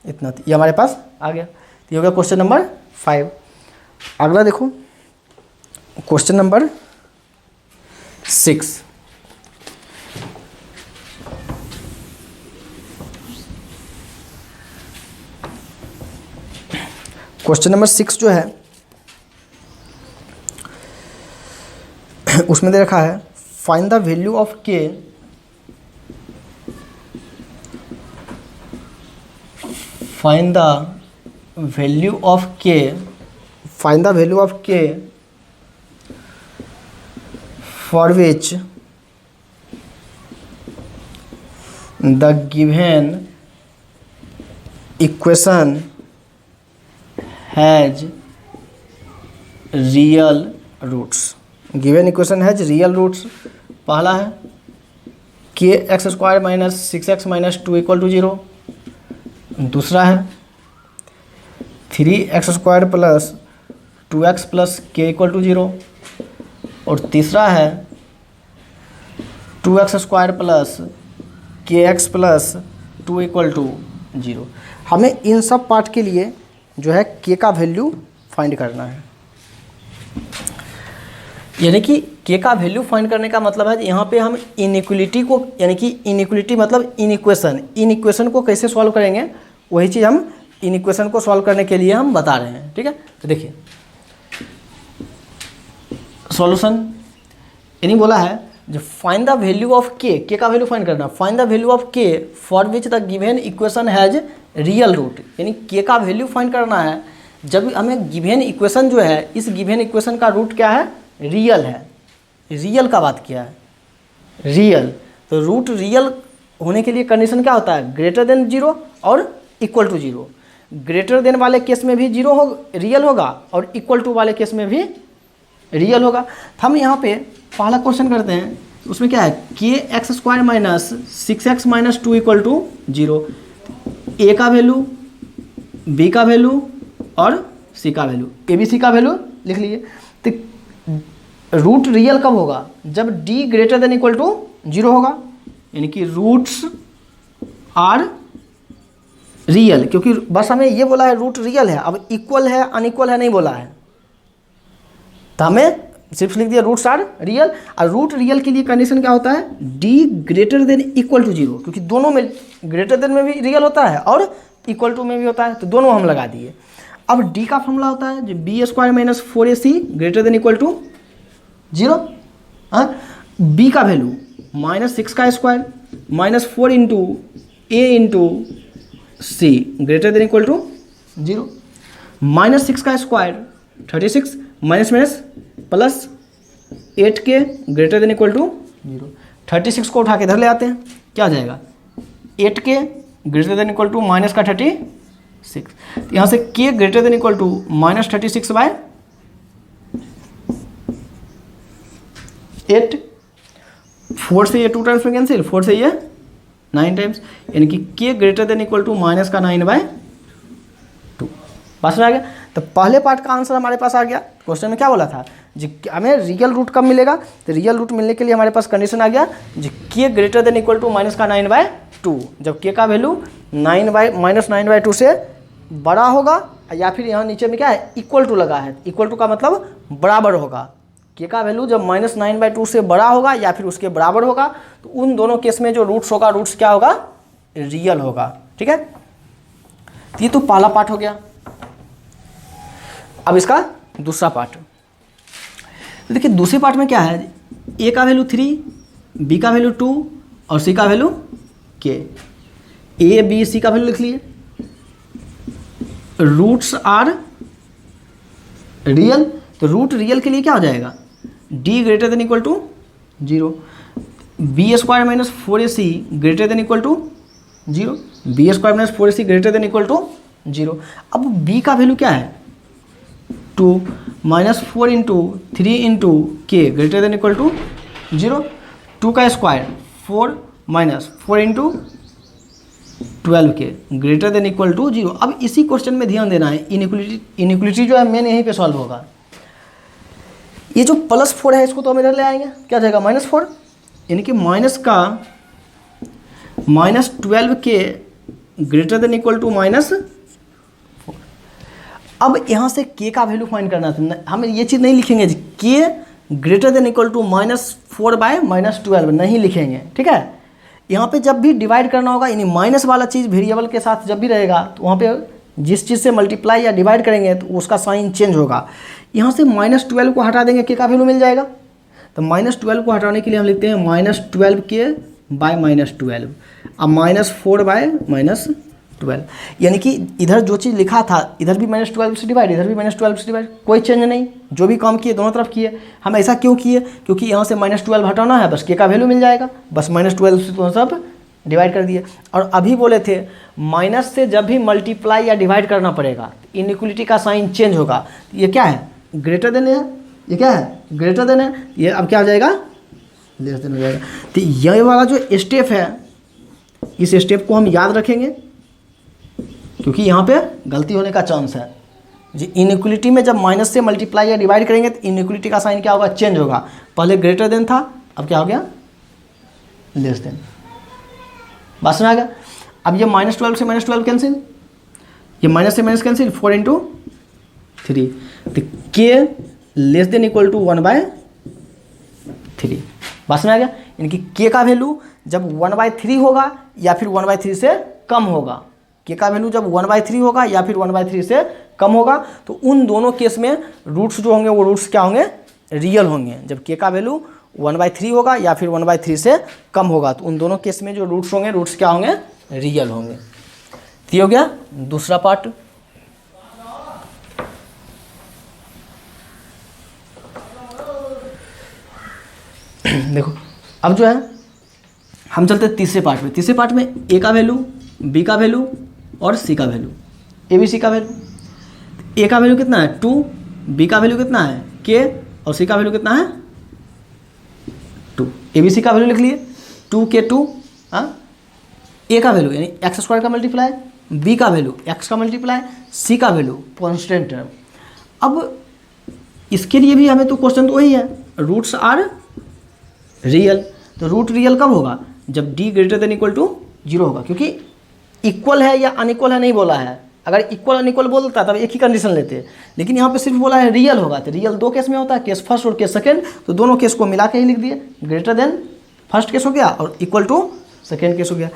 इतना, ये हमारे पास आ गया। तो ये हो गया क्वेश्चन नंबर 5। अगला देखो क्वेश्चन नंबर 6। क्वेश्चन नंबर 6 जो है उसमें दे रखा है फाइंड द वैल्यू ऑफ के find the value of k for which the given equation has real roots। Given equation has real roots. पहला है kx² - 6x - 2 = 0। दूसरा है 3x² + 2x + k = 0। और तीसरा है 2x² + kx + 2 = 0। हमें इन सब पार्ट के लिए जो है k का वैल्यू फाइंड करना है। यानी कि k का वैल्यू फाइंड करने का मतलब है यहाँ पे हम इनइक्वलिटी को, यानी कि इनइक्वलिटी मतलब इन इक्वेशन को कैसे सॉल्व करेंगे, वही चीज़ हम इन इक्वेशन को सॉल्व करने के लिए हम बता रहे हैं। ठीक है, तो देखिए सॉल्यूशन यानी बोला है जो find the value of K का वैल्यू फाइंड करना। Find the value of K for which the given equation has real root, यानी के का वैल्यू फाइंड करना है जब हमें गिवन इक्वेशन जो है, इस गिवन इक्वेशन का रूट क्या है, रियल है। रियल का बात किया है, रियल। तो रूट रियल होने के लिए कंडीशन क्या होता है, ग्रेटर देन 0 और इक्वल टू 0। ग्रेटर देन वाले केस में भी 0 हो रियल होगा और इक्वल टू वाले केस में भी रियल होगा। तो हम यहाँ पे पहला क्वेश्चन करते हैं, उसमें क्या है kx² - 6x - 2 = 0। ए का वैल्यू, बी का वैल्यू और सी का वैल्यू, ए बी सी का वैल्यू लिख लीजिए। तो रूट रियल कब होगा, जब d > 0 होगा, यानी कि रूट्स आर रियल। क्योंकि बस हमें ये बोला है रूट रियल है, अब इक्वल है अनइक्वल है नहीं बोला है, तो हमें सिर्फ लिख दिया रूट्स आर रियल। और रूट रियल के लिए कंडीशन क्या होता है, d > 0, क्योंकि दोनों में ग्रेटर देन में भी रियल होता है और इक्वल टू में भी होता है, तो दोनों हम लगा दिए। अब d का फॉर्मूला होता है जो b² - 4ac > 0। b का वैल्यू -6 का स्क्वायर -4 × a × c > 0। -6 का स्क्वायर 36 प्लस 8k > 0। 36 को उठा के इधर ले आते हैं, क्या आ जाएगा 8k > माइनस का 36। यहाँ से k > -36/8। 4 से ये 2 टाइम्स में कैंसिल, 4 से ये 9 टाइम्स, यानी कि k > माइनस का 9/2। बात समझ आ गया। तो पहले पार्ट का आंसर हमारे पास आ गया। क्वेश्चन में क्या बोला था जी, हमें रियल रूट कब मिलेगा, तो रियल रूट मिलने के लिए हमारे पास कंडीशन आ गया जी k > माइनस का 9/2। जब k का वैल्यू -9/2 से बड़ा होगा, या फिर यहाँ नीचे में क्या है इक्वल टू लगा है, इक्वल टू का मतलब बराबर होगा, के का वैल्यू जब -9/2 से बड़ा होगा या फिर उसके बराबर होगा तो उन दोनों केस में जो रूट्स होगा, रूट्स क्या होगा, रियल होगा। ठीक है, तो ये तो पहला पार्ट हो गया। अब इसका दूसरा पार्ट, तो देखिए दूसरे पार्ट में क्या है, ए का वैल्यू 3, बी का वैल्यू 2 और सी का वैल्यू के। ए बी सी का वैल्यू लिख लिए, रूट्स आर रियल, तो रूट रियल के लिए क्या हो जाएगा, D greater than equal to 0, B square minus 4ac greater than equal to 0, B square minus 4ac greater than equal to 0। अब बी का वैल्यू क्या है, 2 -4 into 3 into K greater than equal to 0, 2 का स्क्वायर 4 -4 इंटू 12 के greater than equal to 0। अब इसी question में ध्यान देना है, इनइक्वलिटी जो है मेन यहीं पे सॉल्व होगा। ये जो +4 है इसको तो हम इधर ले आएंगे, क्या जाएगा -4, यानी कि माइनस का -12 के ग्रेटर देन इक्वल टू -4। अब यहाँ से के का वैल्यू फाइंड करना था, हम ये चीज़ नहीं लिखेंगे के ग्रेटर देन इक्वल टू -4/-12 नहीं लिखेंगे। ठीक है, यहाँ पे जब भी डिवाइड करना होगा, यानी माइनस वाला चीज़ वेरिएबल के साथ जब भी रहेगा तो वहाँ पे जिस चीज़ से मल्टीप्लाई या डिवाइड करेंगे तो उसका साइन चेंज होगा। यहाँ से -12 को हटा देंगे, के का वैल्यू मिल जाएगा, तो -12 को हटाने के लिए हम लिखते हैं -12 के बाय -12, अब -4/-12, यानी कि इधर जो चीज़ लिखा था इधर भी -12 से डिवाइड, इधर भी -12 से डिवाइड, कोई चेंज नहीं, जो भी काम किए दोनों तरफ किए। हम ऐसा क्यों किए, क्योंकि यहाँ से -12 हटाना है, बस के का वैल्यू मिल जाएगा, बस -12 से तो सब डिवाइड कर दिए। और अभी बोले थे माइनस से जब भी मल्टीप्लाई या डिवाइड करना पड़ेगा इनइक्वलिटी का साइन चेंज होगा। ये क्या है, ग्रेटर देन है, ये क्या है, ग्रेटर देन है, ये अब क्या हो जाएगा, लेस देन हो जाएगा। तो ये वाला जो स्टेप है, इस स्टेप को हम याद रखेंगे क्योंकि यहाँ पे गलती होने का चांस है। जी इनइक्वलिटी में जब माइनस से मल्टीप्लाई या डिवाइड करेंगे तो इनइक्वलिटी का साइन क्या होगा, चेंज होगा। पहले ग्रेटर देन था, अब क्या हो गया, लेस देन। बात समझ आ गया। अब ये -12 से -12 कैंसिल, ये माइनस से माइनस कैंसिल, 4 इंटू 3, तो के लेस देन इक्वल टू 1/3। बात समझ आ गया, यानी कि के का वैल्यू जब 1/3 होगा या फिर 1/3 से कम होगा, के का वैल्यू जब 1/3 होगा या फिर 1/3 से कम होगा तो उन दोनों केस में रूट्स जो होंगे वो रूट्स क्या होंगे, रियल होंगे। जब के का वैल्यू 1/3 होगा या फिर 1/3 से कम होगा तो उन दोनों केस में जो रूट्स होंगे, रूट्स क्या होंगे, रियल होंगे। तो ये हो गया दूसरा पार्ट। देखो अब जो है हम चलते हैं तीसरे पार्ट में। तीसरे पार्ट में ए का वैल्यू, बी का वैल्यू और सी का वैल्यू, ए बी सी का वैल्यू। ए का वैल्यू कितना है 2, बी का वैल्यू कितना है के और सी का वैल्यू कितना है 2। ए बी सी का वैल्यू लिख लिए 2 के 2, हाँ। ए का वैल्यू यानी x² का मल्टीप्लाई, बी का वैल्यू x का मल्टीप्लाई, सी का वैल्यू कॉन्स्टेंट टर्म। अब इसके लिए भी हमें तो क्वेश्चन तो वही है, रूट्स आर रियल। तो रूट रियल कब होगा, जब d greater than equal to 0 होगा, क्योंकि इक्वल है या अनइक्वल है नहीं बोला है। अगर इक्वल अनइक्वल बोलता तब एक ही कंडीशन लेते, लेकिन यहाँ पे सिर्फ बोला है रियल होगा। तो रियल दो केस में होता है, केस फर्स्ट और केस सेकेंड, तो दोनों केस को मिला के ही लिख दिए। ग्रेटर देन फर्स्ट केस हो गया और इक्वल टू सेकेंड केस हो गया।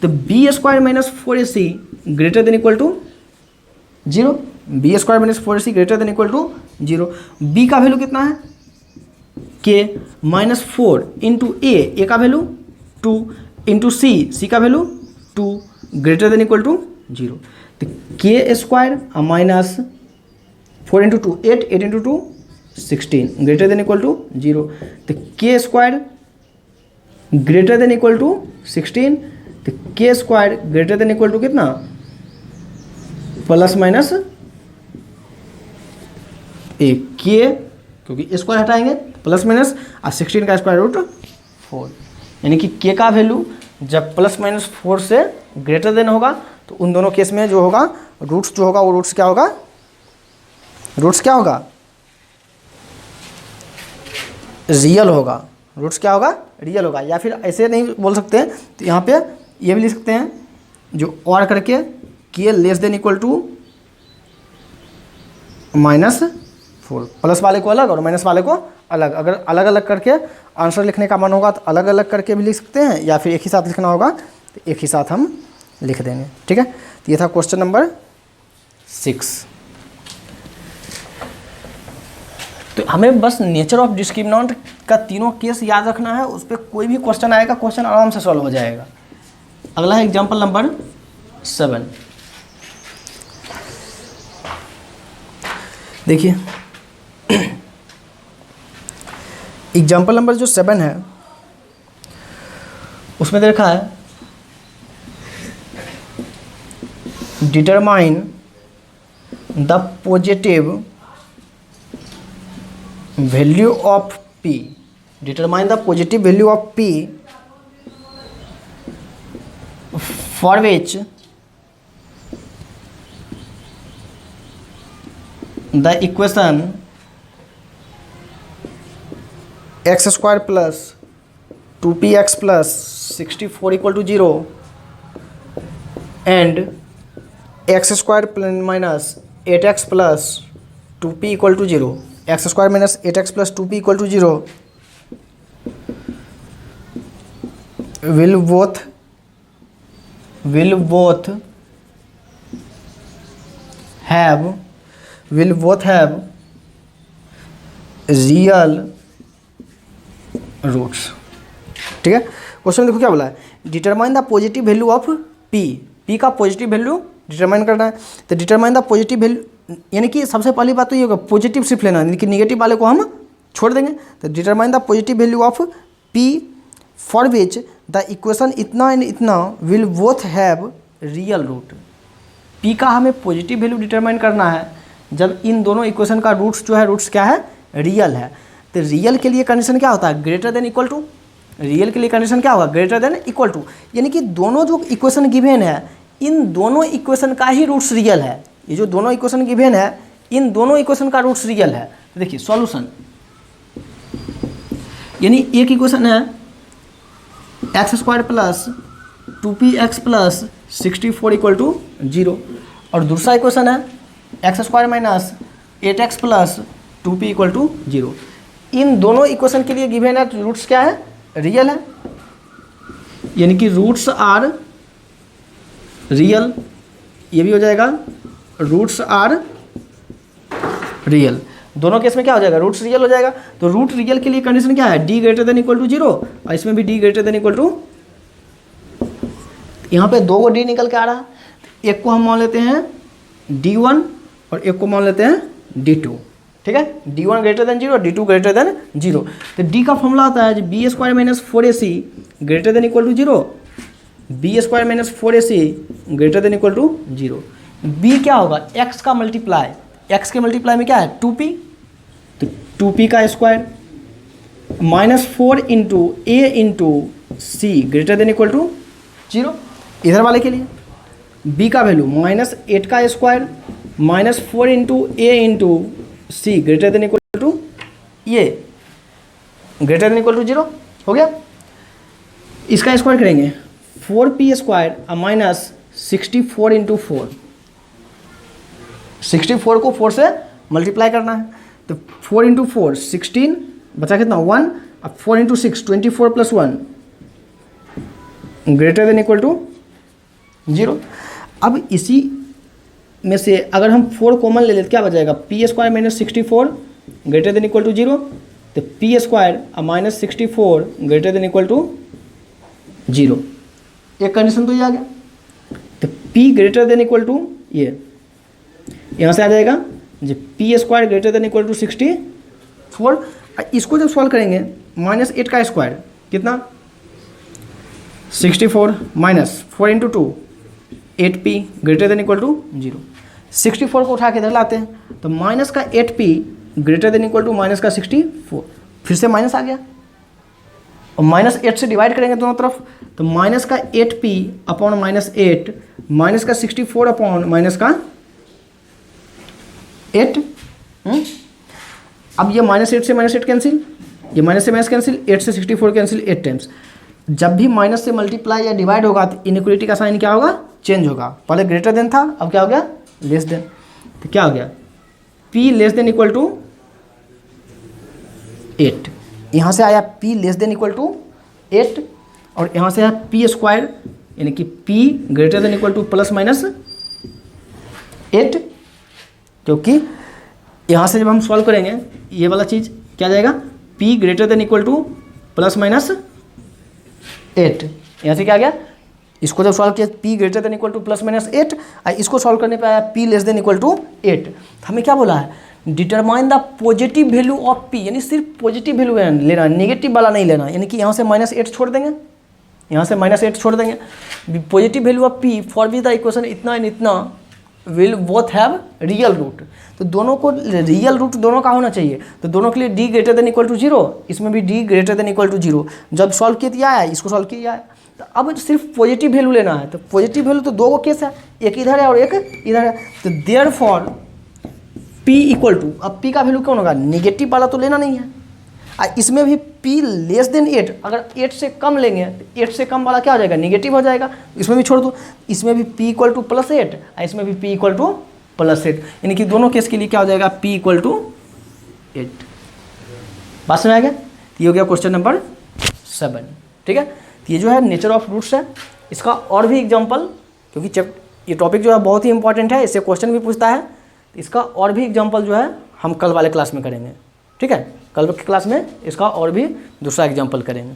तो B square minus 4ac greater than equal to 0, B square minus 4ac greater than equal to 0। B का वैल्यू कितना है के -4 इंटू ए का वैल्यू 2 इंटू सी का value 2 greater than equal to 0। तो K square minus 4 into 2 8 into 2 16 greater than equal to 0। तो K square greater than equal to 16, तो K square greater than equal to कितना, plus minus ए के, क्योंकि square हटाएंगे plus minus और 16 का स्क्वायर रूट 4, यानी कि के का वैल्यू जब +-4 से ग्रेटर देन होगा तो उन दोनों केस में जो होगा रूट्स जो होगा वो रूट्स क्या होगा, रूट्स क्या होगा, रियल होगा। रूट्स क्या होगा, रियल होगा। या फिर ऐसे नहीं बोल सकते तो यहाँ पे ये भी लिख सकते हैं जो और करके K less than equal to -4, plus वाले को अलग और माइनस वाले को अलग, अगर अलग अलग करके आंसर लिखने का मन होगा तो अलग अलग करके भी लिख सकते हैं, या फिर एक ही साथ लिखना होगा तो एक ही साथ हम लिख देंगे। ठीक है, तो ये था क्वेश्चन नंबर 6। तो हमें बस नेचर ऑफ डिस्क्रिमिनेंट का तीनों केस याद रखना है, उस पर कोई भी क्वेश्चन आएगा, क्वेश्चन आराम से सॉल्व हो जाएगा। अगला है एग्जाम्पल नंबर 7। देखिए एग्जाम्पल नंबर जो 7 है उसमें देखा है determine the positive value of P, determine the positive value of P for which the equation x square plus 2px plus 64 equal to 0 and x square minus 8x plus 2p equal to 0, x square minus 8x plus 2p equal to 0 will both have real roots. ठीक है, question देखो क्या बोला है, determine the positive value of P का positive value determine करना है। तो डिटरमाइन द पॉजिटिव वैल्यू यानी कि सबसे पहली बात तो ये होगा पॉजिटिव सिर्फ लेना है, यानी कि निगेटिव वाले को हम छोड़ देंगे। तो determine the positive value of P for which the equation इतना एंड इतना will both have real root. P का हमें पॉजिटिव वैल्यू डिटरमाइन करना है जब इन दोनों इक्वेशन का रूट्स जो है, रूट्स क्या है, रियल है। तो रियल के लिए कंडीशन क्या होता है, greater than equal to. Real के लिए कंडीशन क्या होगा, ग्रेटर देन इक्वल टू, यानी कि दोनों जो इक्वेशन गिवन है इन दोनों इक्वेशन का ही रूट्स रियल है। ये जो दोनों इक्वेशन गिवन है इन दोनों इक्वेशन का रूट्स रियल है। तो देखिए सॉल्यूशन, यानी एक इक्वेशन है X square plus 2px plus 64 equal to 0 और दूसरा इक्वेशन है X square minus 8x plus 2p equal to 0। इन दोनों इक्वेशन के लिए गिवन है रूट्स क्या है, रियल है, यानी कि रूट्स आर रियल। ये भी हो जाएगा रूट्स आर रियल, दोनों केस में क्या हो जाएगा, रूट्स रियल हो जाएगा। तो रूट रियल के लिए कंडीशन क्या है, D greater than equal to 0 और इसमें भी D greater than equal to, यहाँ पे दो को डी निकल के आ रहा है, एक को हम मान लेते हैं D1 और एक को मान लेते हैं D2। ठीक है, D1 greater than 0, D2 greater than 0। तो D का फॉर्मूला आता है B square minus 4AC greater than equal to 0, B square minus 4AC greater than equal to 0। B क्या होगा, x का मल्टीप्लाई, x के मल्टीप्लाई में क्या है 2p, तो 2p का square minus 4 into A into C greater than equal to 0। इधर वाले के लिए b का वैल्यू माइनस 8 का square minus 4 into A into C greater than equal to ये ग्रेटर देन इक्वल टू 0 हो गया। इसका स्क्वायर करेंगे 4p स्क्वायर माइनस 64 इंटू 4, 64 को 4 से मल्टीप्लाई करना है। तो 4 इंटू 4 16 बचा कितना 1, अब 4 into 6 24 plus 1 greater than equal to 0। अब इसी में से अगर हम 4 कॉमन ले लेते क्या बचाएगा, P square minus 64 greater than equal to 0, तो P square minus 64 greater than equal to 0। एक कंडीशन तो ये आ गया। तो p greater than equal to ये यहाँ से आ जाएगा जो P square greater than equal to 64। इसको जब सॉल्व करेंगे माइनस 8 का स्क्वायर कितना 64 minus 4 into 2 8p greater than equal to 0। 64 को उठा के इधर लाते हैं तो माइनस का 8p greater than equal to minus का 64, फिर से माइनस आ गया और माइनस 8 से डिवाइड करेंगे दोनों तरफ, तो माइनस का 8p अपॉन माइनस 8 माइनस का 64 अपॉन माइनस का 8। अब ये माइनस 8 से माइनस 8 कैंसिल, ये माइनस से माइनस कैंसिल, 8 से 64 कैंसिल 8 टाइम्स। जब भी माइनस से मल्टीप्लाई या डिवाइड होगा तो इनइक्वलिटी का साइन क्या होगा, चेंज होगा। पहले ग्रेटर देन था, अब क्या हो गया लेस देन। तो क्या हो गया p less than equal to 8, यहाँ से आया p less than equal to 8 और यहाँ से आया p स्क्वायर यानी कि p greater than equal to plus minus 8, क्योंकि यहाँ से जब हम सॉल्व करेंगे ये वाला चीज़ क्या जाएगा, p greater than equal to plus minus 8, यहाँ से क्या आ गया, इसको जब सॉल्व किया p greater than equal to plus minus 8 और इसको सॉल्व करने पे आया p less than equal to 8। हमें क्या बोला है, determine the positive value of p, यानी सिर्फ पॉजिटिव वैल्यू लेना, नेगेटिव वाला नहीं लेना, यानी कि यहाँ से -8 छोड़ देंगे, यहाँ से -8 छोड़ देंगे। Positive value of p for which the equation इतना एंड इतना will both have real root, तो दोनों को रियल रूट दोनों का होना चाहिए, तो दोनों के लिए d greater than equal to 0, इसमें भी d greater than equal to 0। जब सॉल्व किया दिया है, इसको सॉल्व किया है, तो अब सिर्फ पॉजिटिव वैल्यू लेना है, तो पॉजिटिव वैल्यू तो दो को केस है, एक इधर है और एक इधर है, तो देयरफॉर p इक्वल टू, अब p का वैल्यू कौन होगा, नेगेटिव वाला तो लेना नहीं है, और इसमें भी p लेस देन 8, अगर 8 से कम लेंगे तो 8 से कम वाला क्या हो जाएगा, नेगेटिव हो जाएगा, इसमें भी छोड़ दो, इसमें भी p इक्वल टू +8 और इसमें भी p इक्वल टू +8, यानी कि दोनों केस के लिए क्या हो जाएगा, p इक्वल टू 8। बात समझ आ गया, ये हो गया क्वेश्चन नंबर 7। ठीक है, तो ये जो है नेचर ऑफ रूट्स है, इसका और भी एग्जाम्पल, क्योंकि ये टॉपिक जो है बहुत ही इंपॉर्टेंट है, इससे क्वेश्चन भी पूछता है, तो इसका और भी एग्जाम्पल जो है हम कल वाले क्लास में करेंगे। ठीक है, कल के क्लास में इसका और भी दूसरा एग्जाम्पल करेंगे।